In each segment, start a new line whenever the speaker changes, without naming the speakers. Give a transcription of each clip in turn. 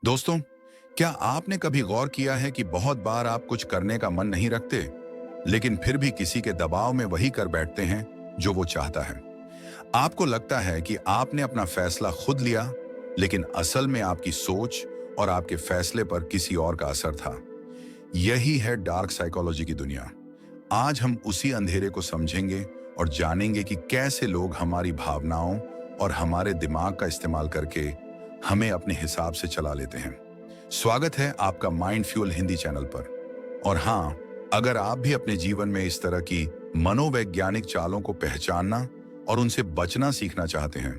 दोस्तों, क्या आपने कभी गौर किया है कि बहुत बार आप कुछ करने का मन नहीं रखते, लेकिन फिर भी किसी के दबाव में वही कर बैठते हैं जो वो चाहता है। आपको लगता है कि आपने अपना फैसला खुद लिया, लेकिन असल में आपकी सोच और आपके फैसले पर किसी और का असर था। यही है डार्क साइकोलॉजी की दुनिया। आज हम उसी अंधेरे को समझेंगे और जानेंगे कि कैसे लोग हमारी भावनाओं और हमारे दिमाग का इस्तेमाल करके हमें अपने हिसाब से चला लेते हैं। स्वागत है आपका माइंड फ्यूल हिंदी चैनल पर। और हाँ, अगर आप भी अपने जीवन में इस तरह की मनोवैज्ञानिक चालों को पहचानना और उनसे बचना सीखना चाहते हैं,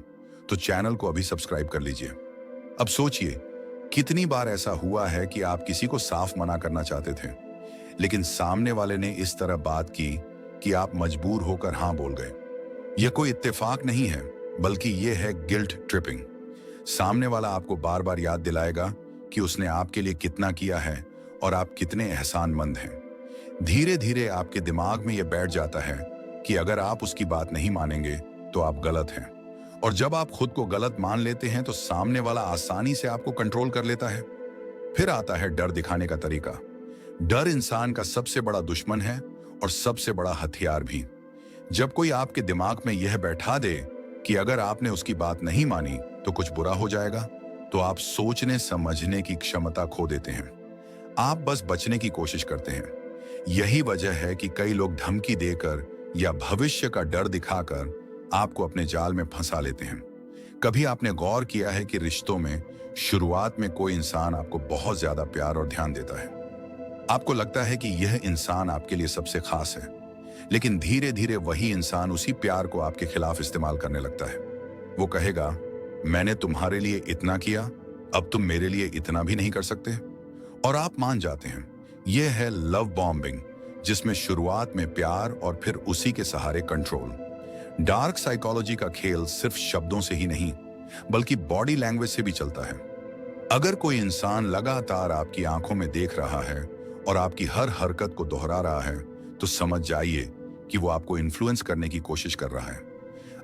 तो चैनल को अभी सब्सक्राइब कर लीजिए। अब सोचिए, कितनी बार ऐसा हुआ है कि आप किसी को साफ मना करना चाहते थे, लेकिन सामने वाले ने इस तरह बात की कि आप मजबूर होकर हाँ बोल गए। यह कोई इत्तेफाक नहीं है, बल्कि यह है गिल्ट ट्रिपिंग। सामने वाला आपको बार बार याद दिलाएगा कि उसने आपके लिए कितना किया है और आप कितने एहसानमंद हैं। धीरे धीरे आपके दिमाग में यह बैठ जाता है कि अगर आप उसकी बात नहीं मानेंगे तो आप गलत हैं। और जब आप खुद को गलत मान लेते हैं तो सामने वाला आसानी से आपको कंट्रोल कर लेता है। फिर आता है डर दिखाने का तरीका। डर इंसान का सबसे बड़ा दुश्मन है और सबसे बड़ा हथियार भी। जब कोई आपके दिमाग में यह बैठा दे कि अगर आपने उसकी बात नहीं मानी तो कुछ बुरा हो जाएगा, तो आप सोचने समझने की क्षमता खो देते हैं। आप बस बचने की कोशिश करते हैं। यही वजह है कि कई लोग धमकी देकर या भविष्य का डर दिखाकर आपको अपने जाल में फंसा लेते हैं। कभी आपने गौर किया है कि रिश्तों में शुरुआत में कोई इंसान आपको बहुत ज्यादा प्यार और ध्यान देता है। आपको लगता है कि यह इंसान आपके लिए सबसे खास है, लेकिन धीरे धीरे वही इंसान उसी प्यार को आपके खिलाफ इस्तेमाल करने लगता है। वो कहेगा, मैंने तुम्हारे लिए इतना किया, अब तुम मेरे लिए इतना भी नहीं कर सकते। और आप मान जाते हैं। यह है लव बॉम्बिंग, जिसमें शुरुआत में प्यार और फिर उसी के सहारे कंट्रोल। डार्क साइकोलॉजी का खेल सिर्फ शब्दों से ही नहीं, बल्कि बॉडी लैंग्वेज से भी चलता है। अगर कोई इंसान लगातार आपकी आंखों में देख रहा है और आपकी हर हरकत को दोहरा रहा है, तो समझ जाइए कि वो आपको इन्फ्लुएंस करने की कोशिश कर रहा है।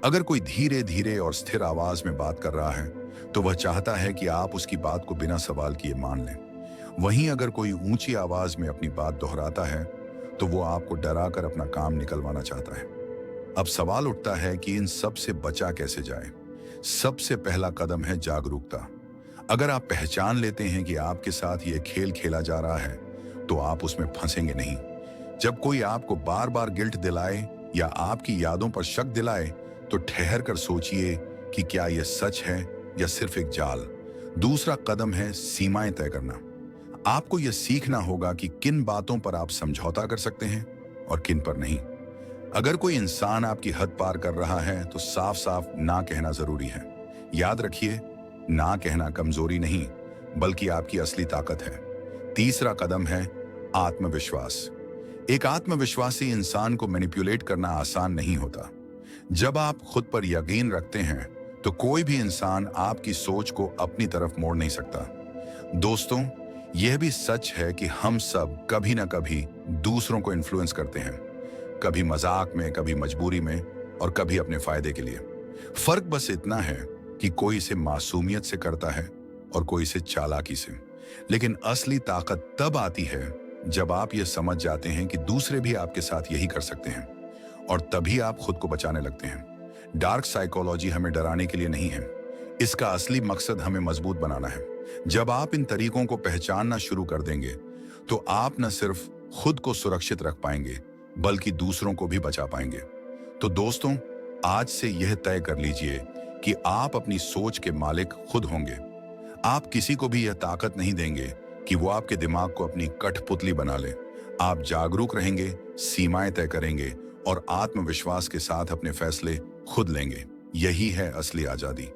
अगर कोई धीरे धीरे और स्थिर आवाज में बात कर रहा है, तो वह चाहता है कि आप उसकी बात को बिना सवाल किए मान लें। वहीं अगर कोई ऊंची आवाज में अपनी बात दोहराता है, तो वो आपको डराकर अपना काम निकलवाना चाहता है। अब सवाल उठता है कि इन सब से बचा कैसे जाए। सबसे पहला कदम है जागरूकता। अगर आप पहचान लेते हैं कि आपके साथ ये खेल खेला जा रहा है, तो आप उसमें फंसेंगे नहीं। जब कोई आपको बार बार गिल्ट दिलाए या आपकी यादों पर शक दिलाए, तो ठहर कर सोचिए कि क्या यह सच है या सिर्फ एक जाल। दूसरा कदम है सीमाएं तय करना। आपको यह सीखना होगा कि किन बातों पर आप समझौता कर सकते हैं और किन पर नहीं। अगर कोई इंसान आपकी हद पार कर रहा है, तो साफ साफ ना कहना जरूरी है। याद रखिए, ना कहना कमजोरी नहीं, बल्कि आपकी असली ताकत है। तीसरा कदम है आत्मविश्वास। एक आत्मविश्वासी इंसान को मैनिपुलेट करना आसान नहीं होता। जब आप खुद पर यकीन रखते हैं, तो कोई भी इंसान आपकी सोच को अपनी तरफ मोड़ नहीं सकता। दोस्तों, यह भी सच है कि हम सब कभी ना कभी दूसरों को इन्फ्लुएंस करते हैं, कभी मजाक में, कभी मजबूरी में और कभी अपने फायदे के लिए। फर्क बस इतना है कि कोई इसे मासूमियत से करता है और कोई इसे चालाकी से। लेकिन असली ताकत तब आती है जब आप ये समझ जाते हैं कि दूसरे भी आपके साथ यही कर सकते हैं, और तभी आप खुद को बचाने लगते हैं। डार्क साइकोलॉजी हमें डराने के लिए नहीं है, इसका असली मकसद हमें मजबूत बनाना है। जब आप इन तरीकों को पहचानना शुरू कर देंगे, तो आप न सिर्फ खुद को सुरक्षित रख पाएंगे, बल्कि दूसरों को भी बचा पाएंगे। तो दोस्तों, आज से यह तय कर लीजिए कि आप अपनी सोच के मालिक खुद होंगे। आप किसी को भी यह ताकत नहीं देंगे कि वो आपके दिमाग को अपनी कठपुतली बना ले। आप जागरूक रहेंगे, सीमाएं तय करेंगे और आत्मविश्वास के साथ अपने फैसले खुद लेंगे। यही है असली आजादी।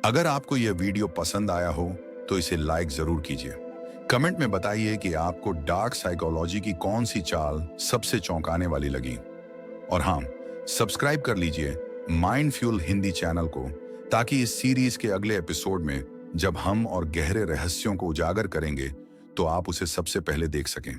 अगर आपको यह वीडियो पसंद आया हो, तो इसे लाइक जरूर कीजिए। कमेंट में बताइए कि आपको डार्क साइकोलॉजी की कौन सी चाल सबसे चौंकाने वाली लगी। और हाँ, सब्सक्राइब कर लीजिए माइंड फ्यूल हिंदी चैनल को, ताकि इस सीरीज के अगले एपिसोड में जब हम और गहरे रहस्यों को उजागर करेंगे, तो आप उसे सबसे पहले देख सकें।